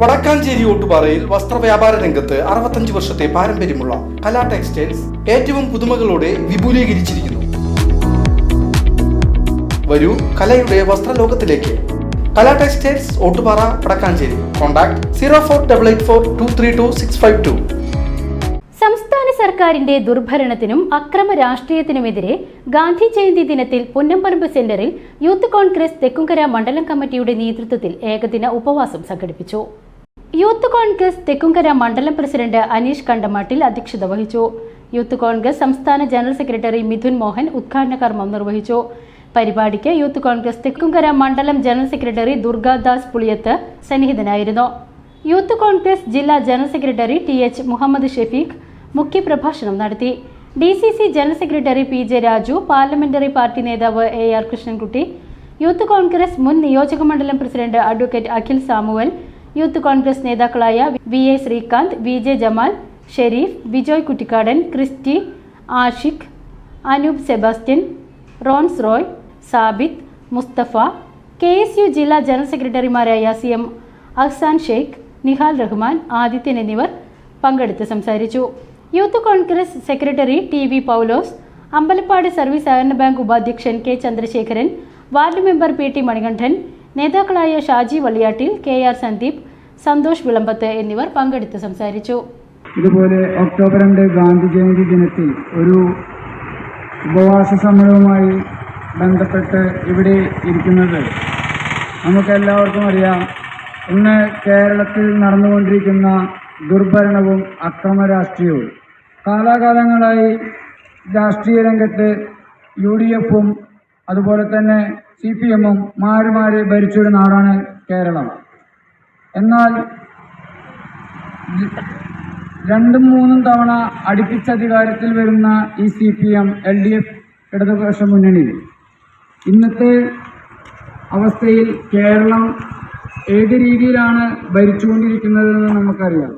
വടക്കാഞ്ചേരി ഓട്ടുപാറയിൽ വസ്ത്രവ്യാപാര രംഗത്ത് 65 വർഷത്തെ പാരമ്പര്യമുള്ള കലാ ടെക്സ്റ്റൈൽസ് ഏറ്റവും പുതുമകളോടെ വിപുലീകരിച്ചിരിക്കുന്നു. വരൂ കലയുടെ വസ്ത്രലോകത്തിലേക്ക്. കലാ ടെക്സ്റ്റൈൽസ് ഓട്ടുപാറ വടക്കാഞ്ചേരി. കോൺടാക്ട് 04884232 സംസ്ഥാന സർക്കാരിന്റെ ദുർഭരണത്തിനും അക്രമ രാഷ്ട്രീയത്തിനുമെതിരെ ഗാന്ധി ജയന്തി ദിനത്തിൽ പുന്നംപറമ്പ് സെന്ററിൽ യൂത്ത് കോൺഗ്രസ് തെക്കുംകര മണ്ഡലം കമ്മിറ്റിയുടെ നേതൃത്വത്തിൽ ഏകദിന ഉപവാസം സംഘടിപ്പിച്ചു. യൂത്ത് കോൺഗ്രസ് തെക്കുംകര മണ്ഡലം പ്രസിഡന്റ് അനീഷ് കണ്ടമാട്ടിൽ അധ്യക്ഷത വഹിച്ചു. യൂത്ത് കോൺഗ്രസ് സംസ്ഥാന ജനറൽ സെക്രട്ടറി മിഥുൻ മോഹൻ ഉദ്ഘാടന കർമ്മം നിർവഹിച്ചു. പരിപാടിക്ക് യൂത്ത് കോൺഗ്രസ് തെക്കുംകര മണ്ഡലം ജനറൽ സെക്രട്ടറി ദുർഗാദാസ് പുളിയത്ത് സന്നിഹിതനായിരുന്നു. യൂത്ത് കോൺഗ്രസ് ജില്ലാ general secretary TH Muhammad Shefeekh മുഖ്യപ്രഭാഷണം നടത്തി. DCC general secretary PJ Raju, parliamentary party നേതാവ് AR കൃഷ്ണൻകുട്ടി, യൂത്ത് കോൺഗ്രസ് മുൻ നിയോജക മണ്ഡലം president advocate Akhil Samuel, Youth Congress നേതാക്കളായ VA Sreekanth, VJ Jamal, Shareef, Bijoy Kuttikkadan, Christy, Ashiq, Anoop Sebastian, Rons Roy, Sabith, Musthafa, KSU ജില്ലാ ജനറൽ സെക്രട്ടറിമാരായ CM അഹ്സാൻ ഷെയ്ഖ്, നിഹാൽ റഹ്മാൻ, ആദിത്യൻ എന്നിവർ പങ്കെടുത്ത് സംസാരിച്ചു. യൂത്ത് കോൺഗ്രസ് സെക്രട്ടറി TV പൗലോസ്, അമ്പലപ്പാട് സർവീസ് സഹകരണ ബാങ്ക് ഉപാധ്യക്ഷൻ K Chandrasekharan, ward member PT Manikandan, നേതാക്കളായ ഷാജി വള്ളിയാട്ടിൽ, KR സന്ദീപ്, സന്തോഷ് വിളമ്പത്ത് എന്നിവർ പങ്കെടുത്ത് സംസാരിച്ചു. ഇതുപോലെ ഒക്ടോബർ 2 ഗാന്ധി ജയന്തി ദിനത്തിൽ ഒരു ഉപവാസ സമരവുമായി ബന്ധപ്പെട്ട് ഇവിടെ ഇരിക്കുന്നത് നമുക്കെല്ലാവർക്കും അറിയാം. ഇന്ന് കേരളത്തിൽ നടന്നുകൊണ്ടിരിക്കുന്ന ദുർഭരണവും അക്രമ രാഷ്ട്രീയവും കാലാകാലങ്ങളായി രാഷ്ട്രീയ രംഗത്ത് UDFും അതുപോലെ തന്നെ CPMും മാറി മാറി ഭരിച്ചൊരു നാടാണ് കേരളം. എന്നാൽ 2-3 തവണ അടുപ്പിച്ചധികാരത്തിൽ വരുന്ന ഈ CPM LDF ഇടതുപക്ഷ മുന്നണി ഇന്നത്തെ അവസ്ഥയിൽ കേരളം ഏത് രീതിയിലാണ് ഭരിച്ചുകൊണ്ടിരിക്കുന്നതെന്ന് നമുക്കറിയാം.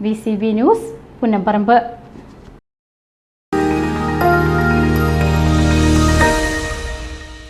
VCB news Punnamparambu.